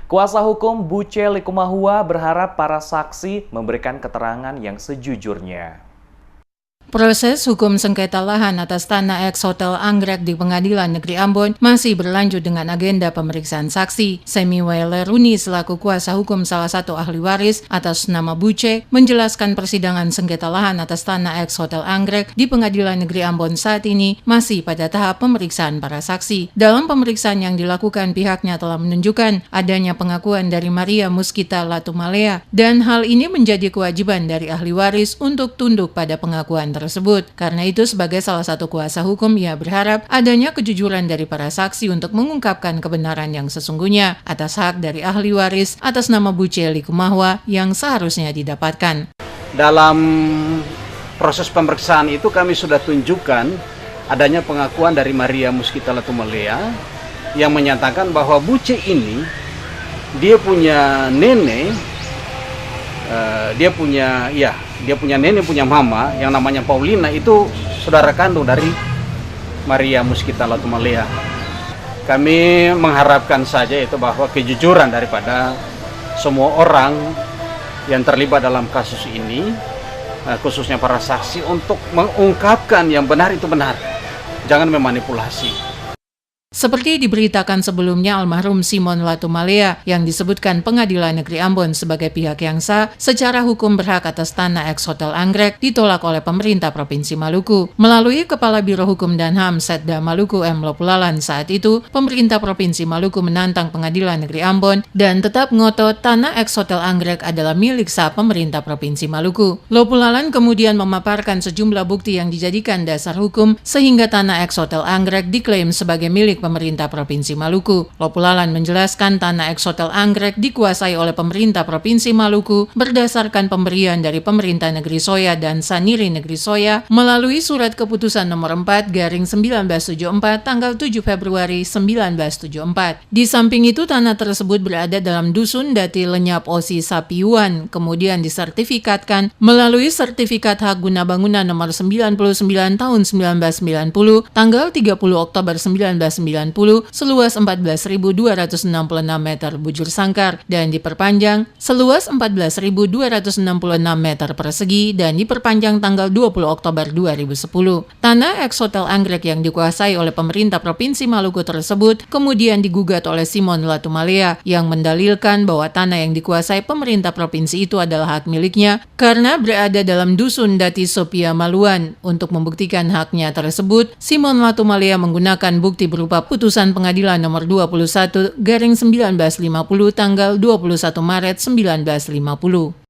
Kuasa hukum Buce Likumahua berharap para saksi memberikan keterangan yang sejujurnya. Proses hukum sengketa lahan atas tanah eks Hotel Anggrek di Pengadilan Negeri Ambon masih berlanjut dengan agenda pemeriksaan saksi. Semi Waileruni selaku kuasa hukum salah satu ahli waris atas nama Buce menjelaskan persidangan sengketa lahan atas tanah eks Hotel Anggrek di Pengadilan Negeri Ambon saat ini masih pada tahap pemeriksaan para saksi. Dalam pemeriksaan yang dilakukan, pihaknya telah menunjukkan adanya pengakuan dari Maria Muskita Latumalea dan hal ini menjadi kewajiban dari ahli waris untuk tunduk pada pengakuan tersebut. Karena itu, sebagai salah satu kuasa hukum, ia berharap adanya kejujuran dari para saksi untuk mengungkapkan kebenaran yang sesungguhnya atas hak dari ahli waris atas nama Buce Likumahua yang seharusnya didapatkan. Dalam proses pemeriksaan itu kami sudah tunjukkan adanya pengakuan dari Maria Muskita Latumalea yang menyatakan bahwa Buce ini dia punya nenek, dia punya nenek, punya mama yang namanya Paulina, itu saudara kandung dari Maria Muskita Latumalea. Kami mengharapkan saja itu bahwa kejujuran daripada semua orang yang terlibat dalam kasus ini, khususnya para saksi, untuk mengungkapkan yang benar itu benar, jangan memanipulasi. Seperti diberitakan sebelumnya, almarhum Simon Latumalea yang disebutkan Pengadilan Negeri Ambon sebagai pihak yang sah secara hukum berhak atas tanah eks Hotel Anggrek ditolak oleh pemerintah Provinsi Maluku. Melalui Kepala Biro Hukum dan HAM Setda Maluku M. Lopulalan, saat itu pemerintah Provinsi Maluku menantang Pengadilan Negeri Ambon dan tetap ngotot tanah eks Hotel Anggrek adalah milik sah pemerintah Provinsi Maluku. Lopulalan kemudian memaparkan sejumlah bukti yang dijadikan dasar hukum sehingga tanah eks Hotel Anggrek diklaim sebagai milik pemerintah Provinsi Maluku. Lopulalan menjelaskan tanah eks Hotel Anggrek dikuasai oleh pemerintah Provinsi Maluku berdasarkan pemberian dari Pemerintah Negeri Soya dan Saniri Negeri Soya melalui Surat Keputusan Nomor 4/1974 tanggal 7 Februari 1974. Di samping itu, tanah tersebut berada dalam Dusun Dati Lenyap Osi Sapiuan, kemudian disertifikatkan melalui Sertifikat Hak Guna Bangunan Nomor 99 Tahun 1990 tanggal 30 Oktober 1990 seluas 14.266 meter bujur sangkar dan diperpanjang seluas 14.266 meter persegi dan diperpanjang tanggal 20 Oktober 2010. Tanah eks Hotel Anggrek yang dikuasai oleh pemerintah Provinsi Maluku tersebut kemudian digugat oleh Simon Latumalea yang mendalilkan bahwa tanah yang dikuasai pemerintah provinsi itu adalah hak miliknya karena berada dalam Dusun Dati Sopia Maluan. Untuk membuktikan haknya tersebut, Simon Latumalea menggunakan bukti berupa Putusan Pengadilan Nomor 21/1950 tanggal 21 Maret 1950.